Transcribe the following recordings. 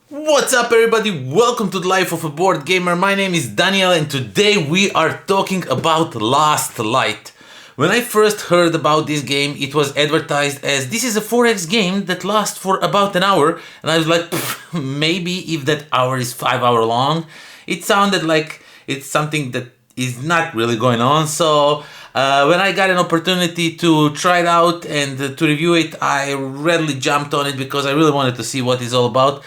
What's up everybody, welcome to the Life of a Board Gamer. My name is Daniel and today we are talking about Last Light. When I first heard about this game, it was advertised as this is a 4X game that lasts for about an hour, and I was like, maybe if that hour is 5 hours long. It sounded like it's something that is not really going on, so when I got an opportunity to try it out and to review it, I readily jumped on it because I really wanted to see what it's all about.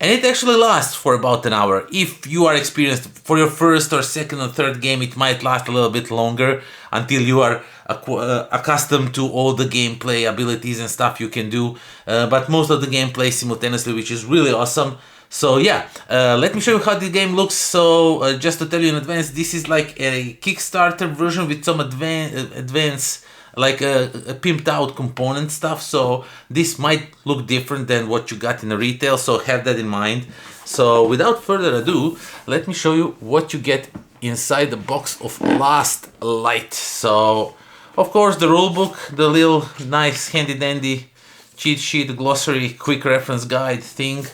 And it actually lasts for about an hour. If you are experienced for your first or second or third game, it might last a little bit longer until you are accustomed to all the gameplay abilities and stuff you can do. But most of the gameplay simultaneously, which is really awesome. So yeah, let me show you how the game looks. So just to tell you in advance, this is like a Kickstarter version with some advanced like a pimped out component stuff, so this might look different than what you got in the retail, so have that in mind. So without further ado, let me show you what you get inside the box of Last Light. So of course the rulebook, the little nice handy dandy cheat sheet, glossary, quick reference guide thing,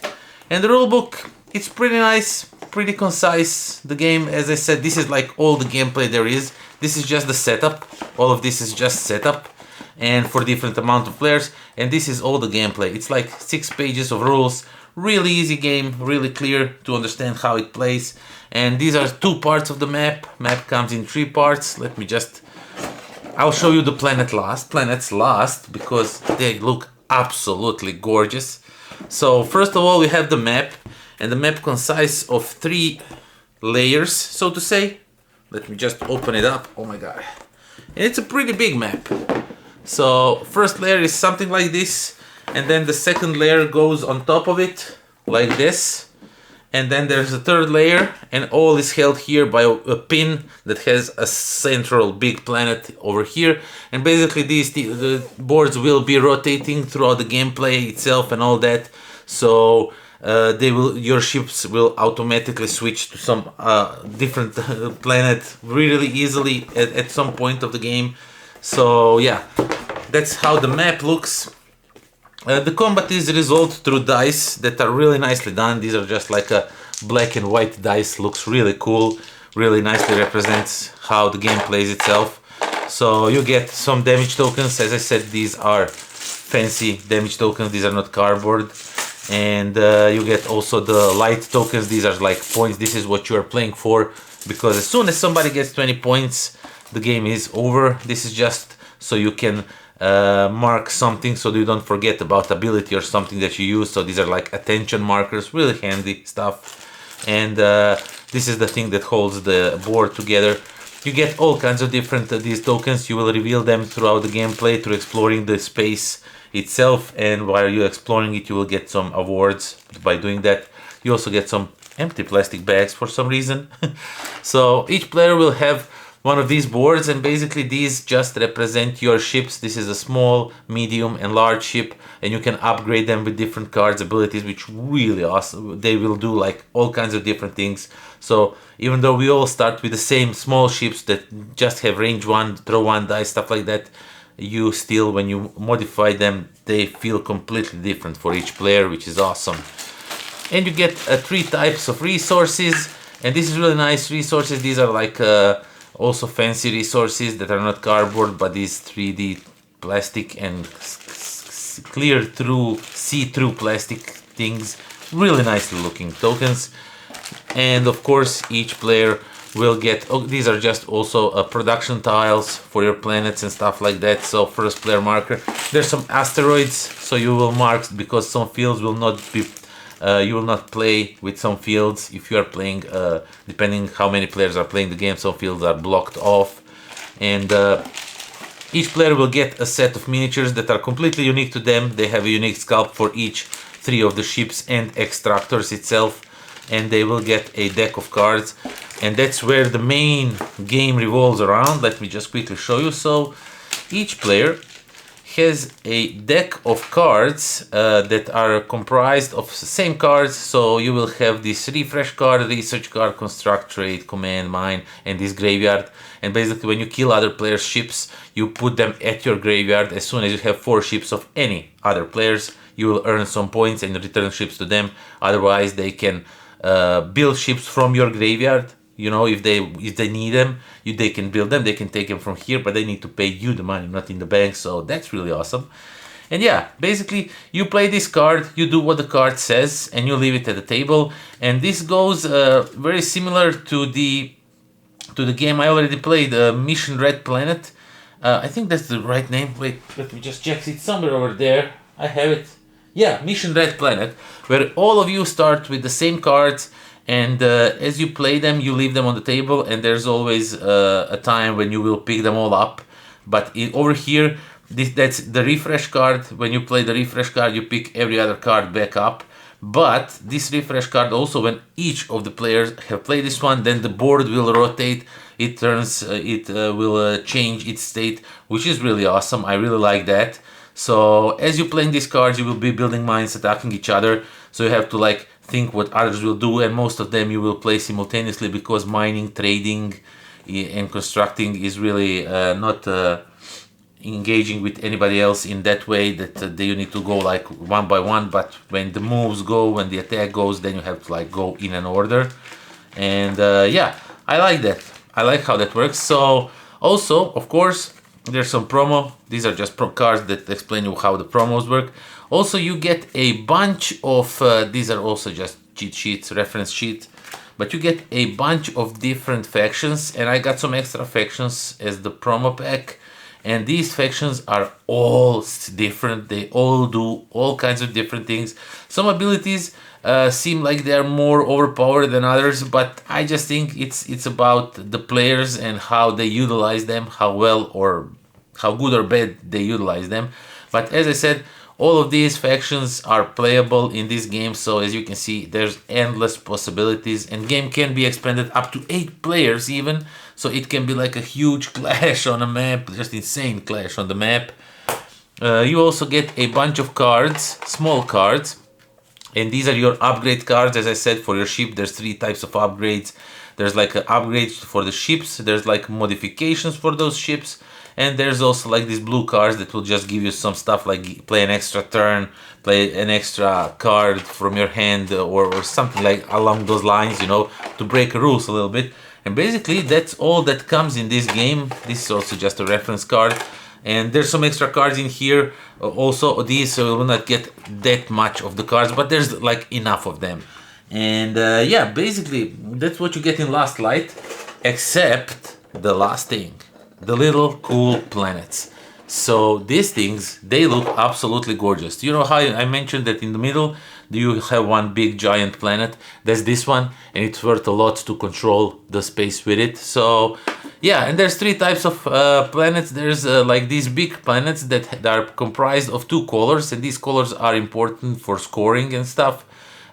and the rulebook, it's pretty nice, pretty concise. The game, as I said, this is like all the gameplay there is. This is just the setup. All of this is just setup and for different amount of players, and this is all the gameplay. It's like 6 pages of rules, really easy game, really clear to understand how it plays. And these are 2 parts of the map. Map comes in 3 parts. I'll show you the planets last because they look absolutely gorgeous. So first of all we have the map, and the map consists of 3 layers, so to say. Let me just open it up. Oh my god. And it's a pretty big map. So first layer is something like this, and then the second layer goes on top of it like this, and then there's a third layer, and all is held here by a pin that has a central big planet over here. And basically the boards will be rotating throughout the gameplay itself and all that. So your ships will automatically switch to some different planet really easily at some point of the game. So yeah, that's how the map looks. The combat is resolved through dice that are really nicely done. These are just like a black and white dice, looks really cool, really nicely represents how the game plays itself. So you get some damage tokens. As I said, these are fancy damage tokens, these are not cardboard. And you get also the light tokens. These are like points. This is what you are playing for, because as soon as somebody gets 20 points, the game is over. This is just so you can mark something so you don't forget about ability or something that you use. So these are like attention markers, really handy stuff. And this is the thing that holds the board together. You get all kinds of different these tokens. You will reveal them throughout the gameplay through exploring the space itself, and while you're exploring it you will get some awards by doing that. You also get some empty plastic bags for some reason. So each player will have one of these boards, and basically these just represent your ships. This is a small, medium and large ship, and you can upgrade them with different cards, abilities, which really awesome. They will do like all kinds of different things. So even though we all start with the same small ships that just have range 1, throw 1 dice, stuff like that, you still, when you modify them, they feel completely different for each player, which is awesome. And you get 3 types of resources, and this is really nice resources. These are like also fancy resources that are not cardboard, but these 3D plastic and clear through, see-through plastic things, really nicely looking tokens. And of course each player will get, these are just also production tiles for your planets and stuff like that. So first player marker, there's some asteroids, so you will mark, because some fields will not be you will not play with some fields if you are playing, depending how many players are playing the game, some fields are blocked off. And each player will get a set of miniatures that are completely unique to them. They have a unique sculpt for each 3 of the ships and extractors itself, and they will get a deck of cards, and that's where the main game revolves around. Let me just quickly show you. So each player has a deck of cards that are comprised of same cards. So you will have this refresh card, research card, construct, trade, command, mine, and this graveyard. And basically when you kill other players' ships, you put them at your graveyard. As soon as you have 4 ships of any other players, you will earn some points and return ships to them. Otherwise they can build ships from your graveyard. You know, if they need them, they can build them. They can take them from here, but they need to pay you the money, not in the bank. So that's really awesome. And yeah, basically you play this card, you do what the card says, and you leave it at the table. And this goes very similar to the game I already played, Mission Red Planet. I think that's the right name. Wait, let me just check. It's somewhere over there. I have it. Yeah, Mission Red Planet, where all of you start with the same cards. And as you play them, you leave them on the table, and there's always a time when you will pick them all up. But over here, that's the refresh card. When you play the refresh card, you pick every other card back up. But this refresh card also, when each of the players have played this one, then the board will rotate. It will change its state, which is really awesome. I really like that. So as you playing these cards, you will be building mines, attacking each other. So you have to like think what others will do, and most of them you will play simultaneously, because mining, trading, and constructing is really not engaging with anybody else in that way, that you need to go like one by one. But when the moves go, when the attack goes, then you have to like go in an order. And yeah, I like that. I like how that works. So also, of course, there's some promo. These are just cards that explain you how the promos work. Also, you get a bunch of, these are also just cheat sheets, reference sheet, but you get a bunch of different factions, and I got some extra factions as the promo pack. And these factions are all different. They all do all kinds of different things. Some abilities seem like they're more overpowered than others, but I just think it's about the players and how they utilize them, how well or how good or bad they utilize them. But as I said, all of these factions are playable in this game. So as you can see, there's endless possibilities, and game can be expanded up to 8 players even. So it can be like a huge clash on a map, just insane clash on the map. You also get a bunch of cards, small cards, and these are your upgrade cards. As I said, for your ship, there's 3 types of upgrades. There's like an upgrade for the ships, there's like modifications for those ships, and there's also like these blue cards that will just give you some stuff like play an extra turn, play an extra card from your hand, or something like along those lines, you know, to break rules a little bit. And basically that's all that comes in this game. This is also just a reference card, and there's some extra cards in here. Also these will not get that much of the cards, but there's like enough of them. And yeah, basically that's what you get in Last Light, except the last thing, the little cool planets. So these things, they look absolutely gorgeous. You know how I mentioned that in the middle you have one big giant planet? That's this one, and it's worth a lot to control the space with it. So yeah, and there's 3 types of planets. There's like these big planets that are comprised of 2 colors, and these colors are important for scoring and stuff,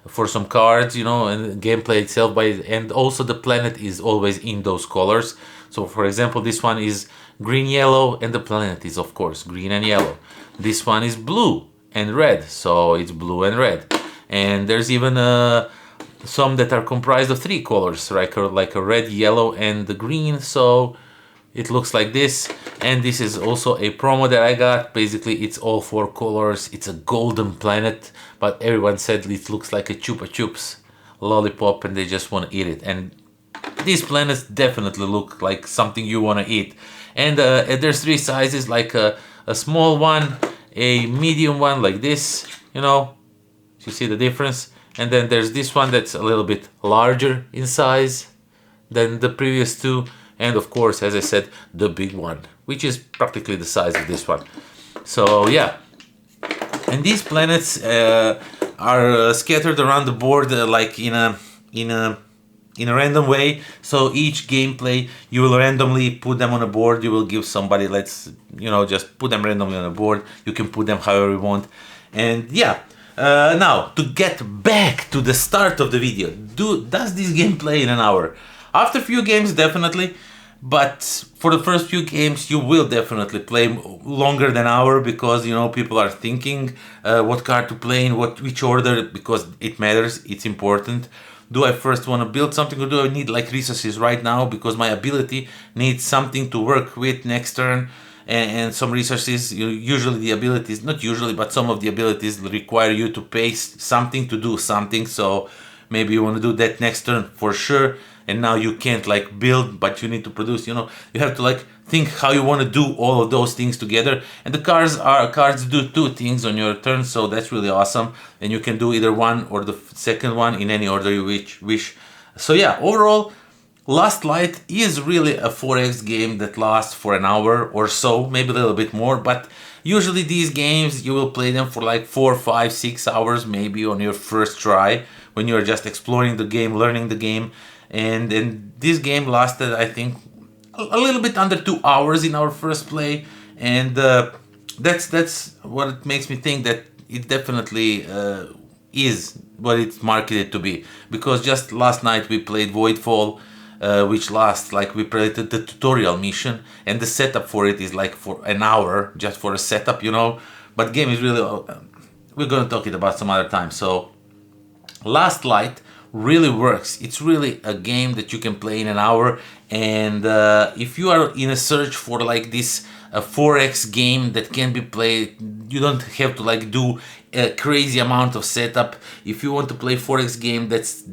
for some cards, you know, and gameplay itself. And also the planet is always in those colors. So for example, this one is green, yellow, and the planet is of course green and yellow. This one is blue and red, so it's blue and red. And there's even some that are comprised of 3 colors, like a red, yellow, and the green. So it looks like this. And this is also a promo that I got. Basically it's all 4 colors. It's a golden planet, but everyone said it looks like a Chupa Chups lollipop and they just want to eat it. And these planets definitely look like something you want to eat. And there's 3 sizes, like a small one, a medium one like this, you know, you see the difference. And then there's this one that's a little bit larger in size than the previous 2. And of course, as I said, the big one, which is practically the size of this one. So yeah, and these planets are scattered around the board like in a random way. So each gameplay, you will randomly put them on a board. You will give somebody, just put them randomly on a board. You can put them however you want. And yeah, now to get back to the start of the video, does this game play in an hour? After a few games, definitely. but for the first few games you will definitely play longer than an hour, because you know people are thinking what card to play in which order, because it matters, it's important. Do I first want to build something, or do I need like resources right now because my ability needs something to work with next turn, and some resources, usually the abilities, not usually, but some of the abilities require you to pay something to do something, so maybe you want to do that next turn for sure, and now you can't like build, but you need to produce, you have to like think how you want to do all of those things together. And the cards do two things on your turn, so that's really awesome, and you can do either one or the second one in any order you wish. So yeah, overall, Last Light is really a 4X game that lasts for an hour or so, maybe a little bit more, but usually these games you will play them for like 4, 5, 6 hours maybe on your first try, when you are just exploring the game, learning the game. And this game lasted, I think, a little bit under 2 hours in our first play, and that's what makes me think that it definitely is what it's marketed to be. Because just last night we played Voidfall, which lasts, like, we played the tutorial mission, and the setup for it is like for an hour just for a setup, but game is really we're gonna talk it about some other time. So Last Light really works. It's really a game that you can play in an hour, and if you are in a search for like this 4X game that can be played, you don't have to like do a crazy amount of setup. If you want to play 4X game that's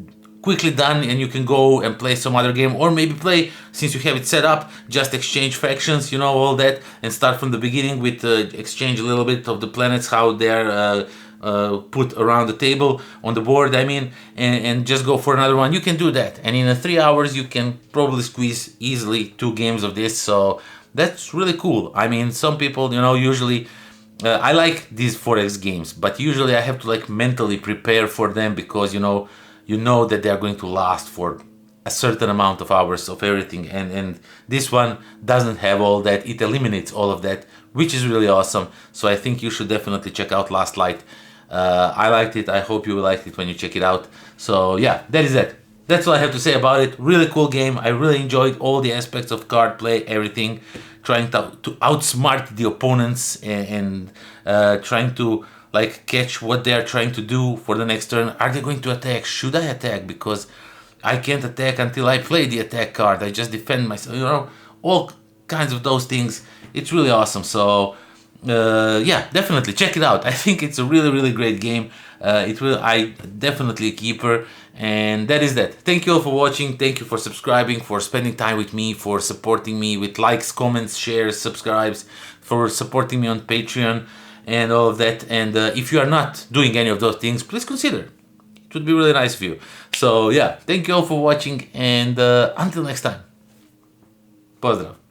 quickly done, and you can go and play some other game, or maybe play, since you have it set up, just exchange factions, all that, and start from the beginning with exchange a little bit of the planets, how they're put around the table on the board, and just go for another one. You can do that, and in 3 hours you can probably squeeze easily 2 games of this. So that's really cool. Some people, usually I like these 4X games, but usually I have to like mentally prepare for them, because you know that they are going to last for a certain amount of hours of everything, and this one doesn't have all that. It eliminates all of that, which is really awesome. So I think you should definitely check out Last Light. I liked it. I hope you liked it when you check it out. So yeah, that is it. That's all I have to say about it. Really cool game. I really enjoyed all the aspects of card play, everything, trying to outsmart the opponents, and trying to like catch what they are trying to do for the next turn. Are they going to attack? Should I attack? Because I can't attack until I play the attack card. I just defend myself, all kinds of those things. It's really awesome. So yeah, definitely check it out. I think it's a really, really great game. I definitely a keeper. And that is that. Thank you all for watching. Thank you for subscribing, for spending time with me, for supporting me with likes, comments, shares, subscribes, for supporting me on Patreon and all of that. And if you are not doing any of those things, please consider. It would be really nice of you. So yeah, thank you all for watching, and until next time. Pozdrav.